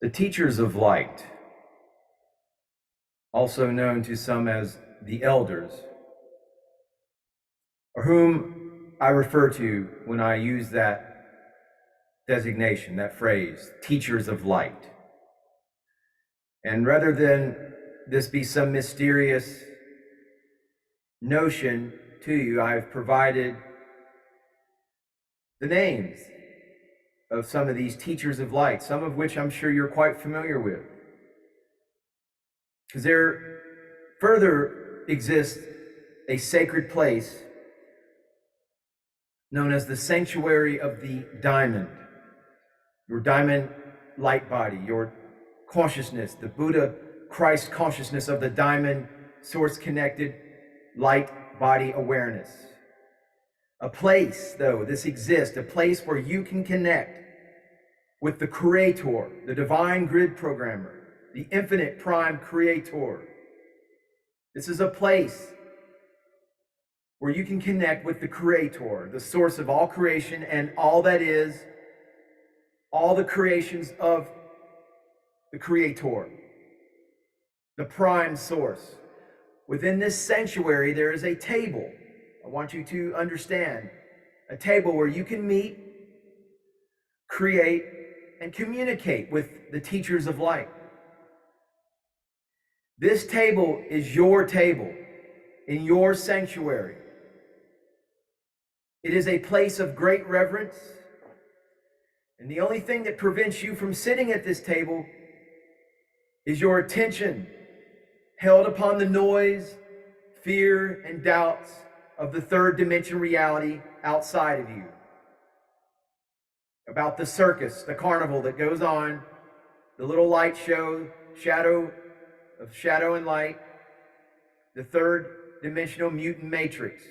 The teachers of light, also known to some as the elders, or whom I refer to when I use that designation, that phrase, teachers of light. And rather than this be some mysterious notion to you, I've provided the names of some of these teachers of light, some of which I'm sure you're quite familiar with. Because there further exists a sacred place known as the sanctuary of the diamond, your diamond light body, your consciousness, the Buddha Christ consciousness of the diamond source connected light body awareness. A place, though, this exists, a place where you can connect with the Creator, the divine grid programmer, the infinite prime Creator. This is a place where you can connect with the Creator, the source of all creation and all that is, all the creations of the Creator, the prime source. Within this sanctuary, there is a table. I want you to understand, a table where you can meet, create, and communicate with the teachers of light. This table is your table in your sanctuary. It is a place of great reverence, and the only thing that prevents you from sitting at this table is your attention held upon the noise, fear, and doubts of the third dimension reality outside of you. About the circus, the carnival that goes on, the little light show, shadow and light, the third dimensional mutant matrix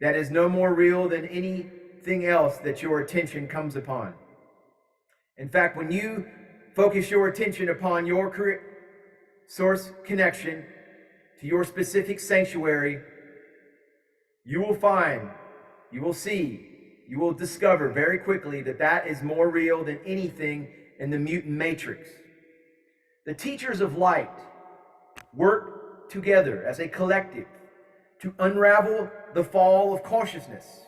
that is no more real than anything else that your attention comes upon. In fact, when you focus your attention upon your source connection to your specific sanctuary, you will find, you will see, you will discover very quickly that that is more real than anything in the mutant matrix. The teachers of light work together as a collective to unravel the fall of consciousness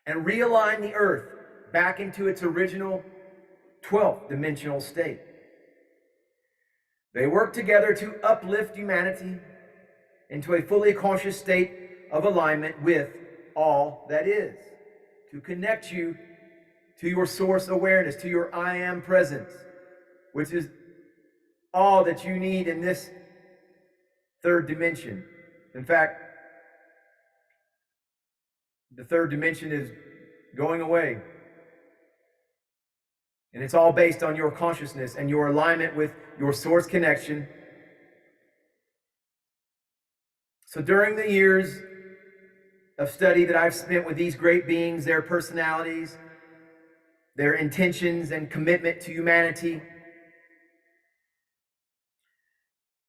and realign the earth back into its original 12th dimensional state. They work together to uplift humanity into a fully conscious state of alignment with all that is, to connect you to your source awareness, to your I am presence, which is all that you need in this third dimension. In fact, the third dimension is going away. And it's all based on your consciousness and your alignment with your source connection. So during the years of study that I've spent with these great beings, their personalities, their intentions and commitment to humanity,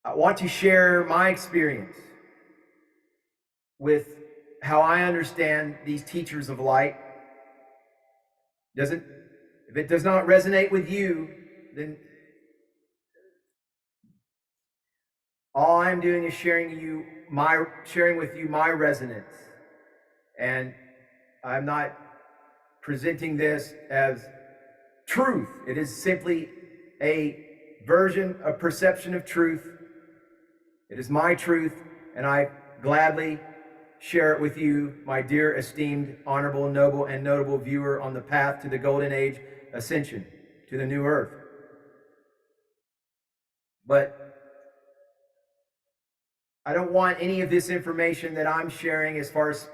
I want to share my experience with how I understand these teachers of light. If it does not resonate with you, then all I'm doing is sharing with you my resonance. And I'm not presenting this as truth. It is simply a version, a perception of truth. It is my truth, and I gladly share it with you, my dear, esteemed, honorable, noble, and notable viewer on the path to the golden age ascension, to the new earth. But I don't want any of this information that I'm sharing as far as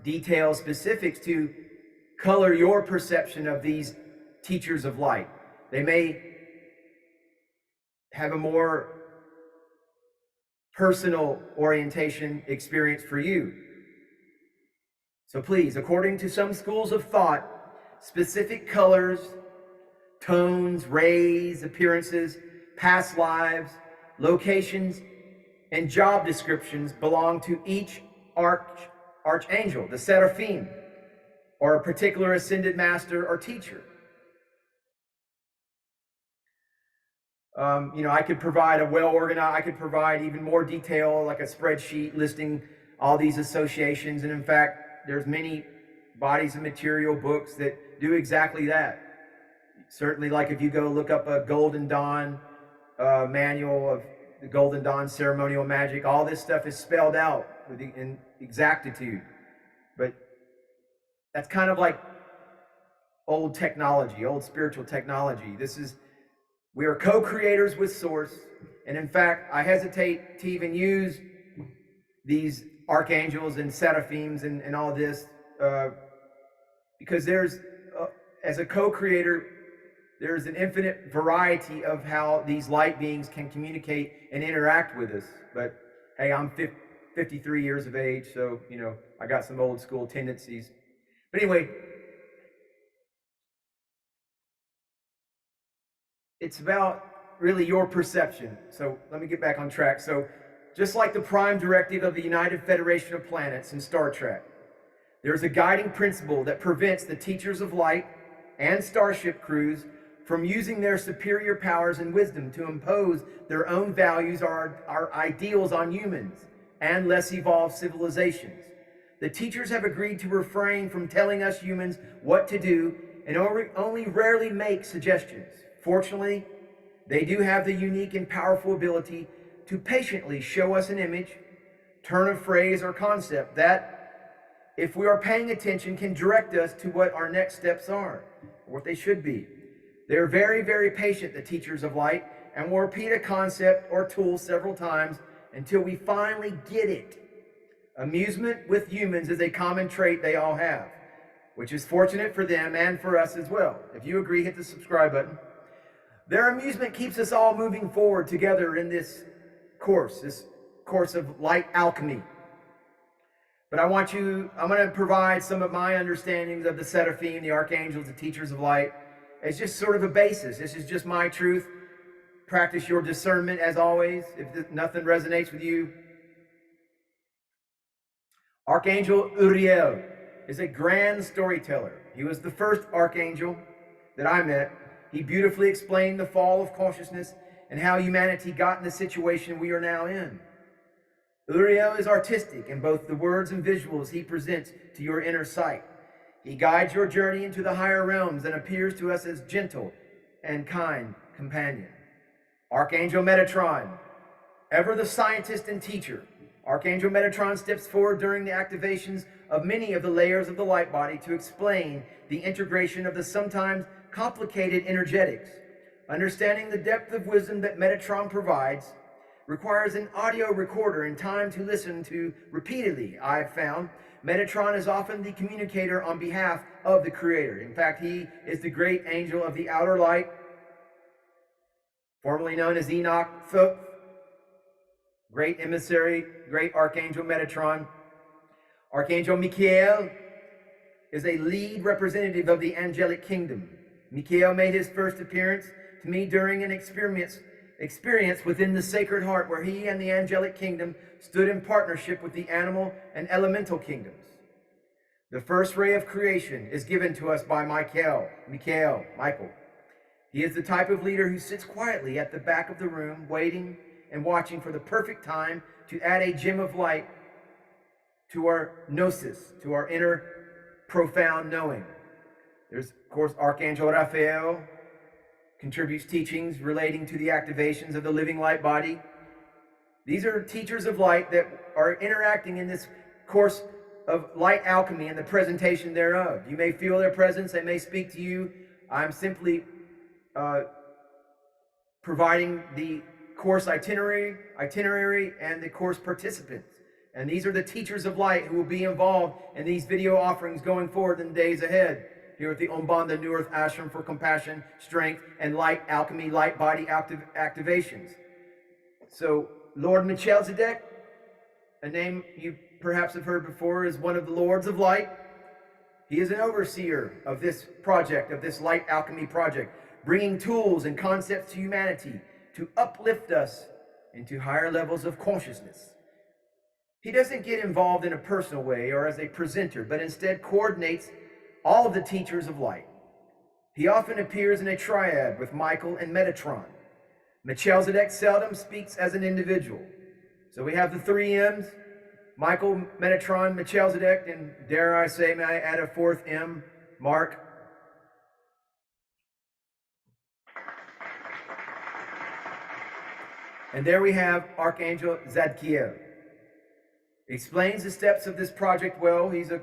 details, specifics, to color your perception of these teachers of light. They may have a more personal orientation experience for you. So please, according to some schools of thought, specific colors, tones, rays, appearances, past lives, locations, and job descriptions belong to each archangel, the seraphim, or a particular ascended master or teacher. I could provide a well-organized, I could provide even more detail, like a spreadsheet listing all these associations. And in fact, there's many bodies of material, books that do exactly that. Certainly, like if you go look up a Golden Dawn manual of the Golden Dawn ceremonial magic, all this stuff is spelled out in exactitude. But that's kind of like old technology, old spiritual technology. We are co-creators with Source. And in fact, I hesitate to even use these archangels and seraphims and all this because as a co-creator, there's an infinite variety of how these light beings can communicate and interact with us. But hey, I'm 53 years of age, so, I got some old school tendencies. But anyway, it's about really your perception. So let me get back on track. So just like the prime directive of the United Federation of Planets in Star Trek, there's a guiding principle that prevents the teachers of light and starship crews from using their superior powers and wisdom to impose their own values or our ideals on humans and less evolved civilizations. The teachers have agreed to refrain from telling us humans what to do and only rarely make suggestions. Fortunately, they do have the unique and powerful ability to patiently show us an image, turn of phrase, or concept that, if we are paying attention, can direct us to what our next steps are, or what they should be. They're very, very patient, the teachers of light, and will repeat a concept or tool several times until we finally get it. Amusement with humans is a common trait they all have, which is fortunate for them and for us as well. If you agree, hit the subscribe button. Their amusement keeps us all moving forward together in this course of light alchemy. But I'm going to provide some of my understandings of the seraphim, the archangels, the teachers of light, as just sort of a basis. This is just my truth. Practice your discernment as always. If nothing resonates with you. Archangel Uriel is a grand storyteller. He was the first archangel that I met. He beautifully explained the fall of consciousness and how humanity got in the situation we are now in. Uriel is artistic in both the words and visuals he presents to your inner sight. He guides your journey into the higher realms and appears to us as gentle and kind companion. Archangel Metatron, ever the scientist and teacher, Archangel Metatron steps forward during the activations of many of the layers of the light body to explain the integration of the sometimes complicated energetics. Understanding the depth of wisdom that Metatron provides requires an audio recorder and time to listen to repeatedly. I've found Metatron is often the communicator on behalf of the Creator. In fact, he is the great angel of the outer light, formerly known as Enoch Thoth, great emissary, great Archangel Metatron. Archangel Michael is a lead representative of the angelic kingdom. Michael made his first appearance to me during an experience within the Sacred Heart, where he and the angelic kingdom stood in partnership with the animal and elemental kingdoms. The first ray of creation is given to us by Michael. He is the type of leader who sits quietly at the back of the room, waiting and watching for the perfect time to add a gem of light to our gnosis, to our inner profound knowing. There's, of course, Archangel Raphael, contributes teachings relating to the activations of the living light body. These are teachers of light that are interacting in this course of light alchemy and the presentation thereof. You may feel their presence, they may speak to you. I'm simply providing the course itinerary and the course participants. And these are the teachers of light who will be involved in these video offerings going forward in the days ahead, here at the Ombanda New Earth Ashram for Compassion, Strength, and Light Alchemy, Light Body activations. So, Lord Melchizedek, a name you perhaps have heard before, is one of the Lords of Light. He is an overseer of this project, of this Light Alchemy project, bringing tools and concepts to humanity to uplift us into higher levels of consciousness. He doesn't get involved in a personal way or as a presenter, but instead coordinates all of the teachers of light. He often appears in a triad with Michael and Metatron. Melchizedek seldom speaks as an individual. So we have the three M's, Michael, Metatron, Melchizedek, and dare I say, may I add a fourth M, Mark. And there we have Archangel Zadkiel. He explains the steps of this project well. He's a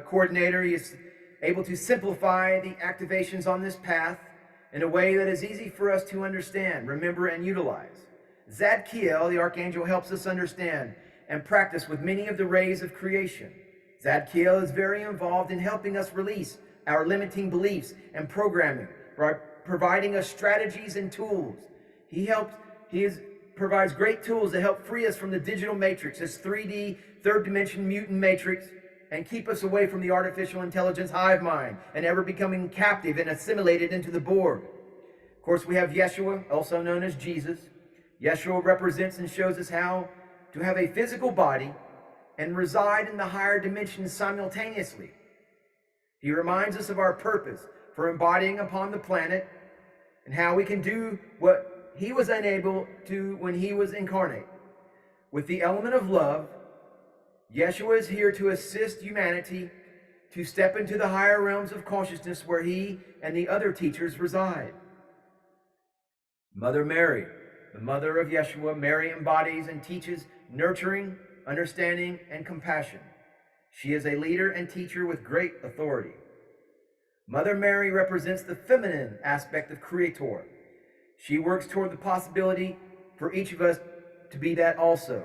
coordinator. He is able to simplify the activations on this path in a way that is easy for us to understand, remember, and utilize. Zadkiel, the Archangel, helps us understand and practice with many of the rays of creation. Zadkiel is very involved in helping us release our limiting beliefs and programming, by providing us strategies and tools. He provides great tools to help free us from the digital matrix, this 3D, third dimension mutant matrix, and keep us away from the artificial intelligence hive mind and ever becoming captive and assimilated into the Borg. Of course, we have Yeshua, also known as Jesus. Yeshua represents and shows us how to have a physical body and reside in the higher dimensions simultaneously. He reminds us of our purpose for embodying upon the planet and how we can do what he was unable to when he was incarnate. With the element of love, Yeshua is here to assist humanity to step into the higher realms of consciousness where he and the other teachers reside. Mother Mary, the mother of Yeshua, Mary embodies and teaches nurturing, understanding, and compassion. She is a leader and teacher with great authority. Mother Mary represents the feminine aspect of Creator. She works toward the possibility for each of us to be that also.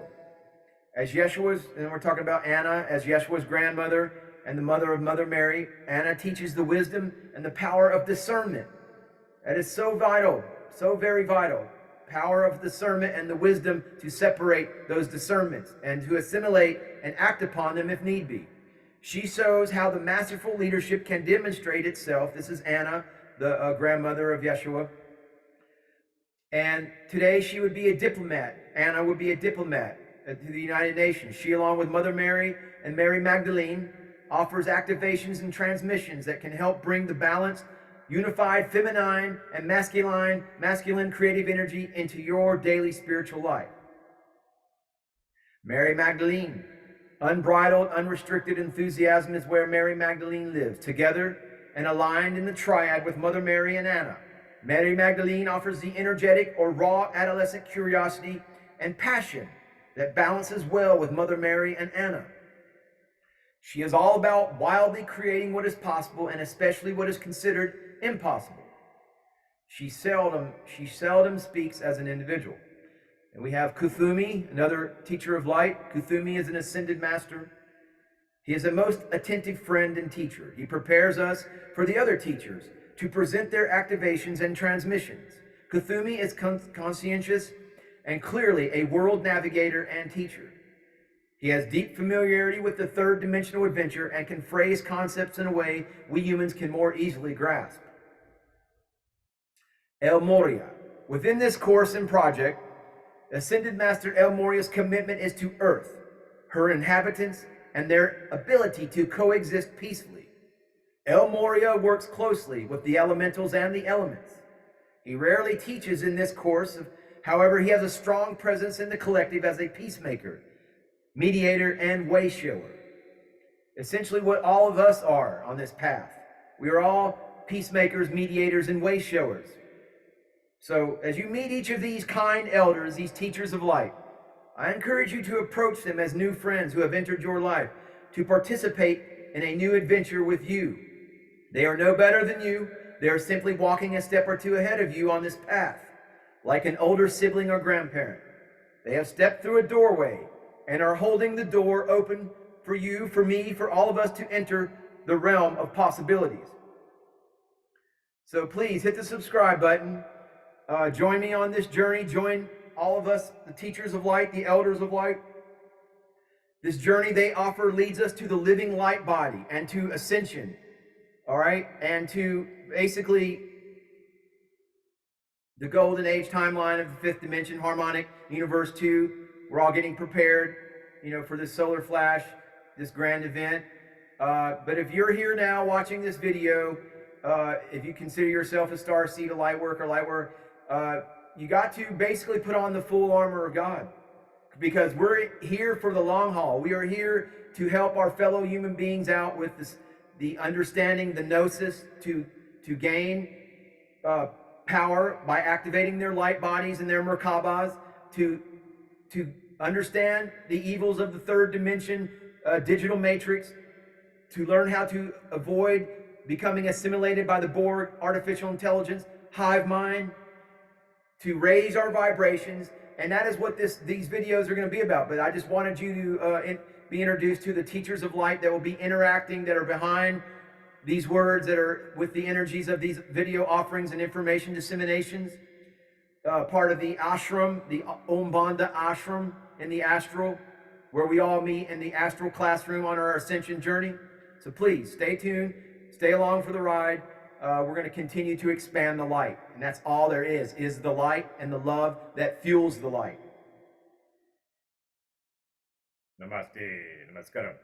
As Yeshua's, and we're talking about Anna, as Yeshua's grandmother and the mother of Mother Mary, Anna teaches the wisdom and the power of discernment. That is so vital, so very vital. Power of discernment and the wisdom to separate those discernments and to assimilate and act upon them if need be. She shows how the masterful leadership can demonstrate itself. This is Anna, the grandmother of Yeshua. And today she would be a diplomat. Anna would be a diplomat to the United Nations. She, along with Mother Mary and Mary Magdalene, offers activations and transmissions that can help bring the balanced, unified feminine and masculine creative energy into your daily spiritual life. Mary Magdalene, unbridled, unrestricted enthusiasm is where Mary Magdalene lives, together and aligned in the triad with Mother Mary and Anna. Mary Magdalene offers the energetic or raw adolescent curiosity and passion that balances well with Mother Mary and Anna. She is all about wildly creating what is possible and especially what is considered impossible. She seldom speaks as an individual. And we have Kuthumi, another teacher of light. Kuthumi is an ascended master. He is a most attentive friend and teacher. He prepares us for the other teachers to present their activations and transmissions. Kuthumi is conscientious and clearly a world navigator and teacher. He has deep familiarity with the third dimensional adventure and can phrase concepts in a way we humans can more easily grasp. El Moria. Within this course and project, Ascended Master El Moria's commitment is to Earth, her inhabitants, and their ability to coexist peacefully. El Moria works closely with the elementals and the elements. He rarely teaches in this course, however, he has a strong presence in the collective as a peacemaker, mediator, and way shower. Essentially what all of us are on this path. We are all peacemakers, mediators, and way showers. So as you meet each of these kind elders, these teachers of light, I encourage you to approach them as new friends who have entered your life, to participate in a new adventure with you. They are no better than you. They are simply walking a step or two ahead of you on this path, like an older sibling or grandparent. They have stepped through a doorway and are holding the door open for you, for me, for all of us to enter the realm of possibilities. So please hit the subscribe button. Join me on this journey. Join all of us, the teachers of light, the elders of light. This journey they offer leads us to the living light body and to ascension, all right? And to basically the golden age timeline of the fifth dimension, harmonic universe 2. We're all getting prepared, for this solar flash, this grand event. But if you're here now watching this video, if you consider yourself a starseed, a light worker, you got to basically put on the full armor of God, because we're here for the long haul. We are here to help our fellow human beings out with this, the understanding, the gnosis, to gain power by activating their light bodies and their Merkabahs, to understand the evils of the third dimension digital matrix, to learn how to avoid becoming assimilated by the Borg artificial intelligence hive mind, to raise our vibrations. And that is what these videos are going to be about. But I just wanted you to be introduced to the teachers of light that will be interacting, that are behind these words, that are with the energies of these video offerings and information disseminations. Part of the ashram, the Om Banda ashram in the astral, where we all meet in the astral classroom on our ascension journey. So please stay tuned, stay along for the ride. We're going to continue to expand the light. And that's all there is the light and the love that fuels the light. Namaste, namaskaram.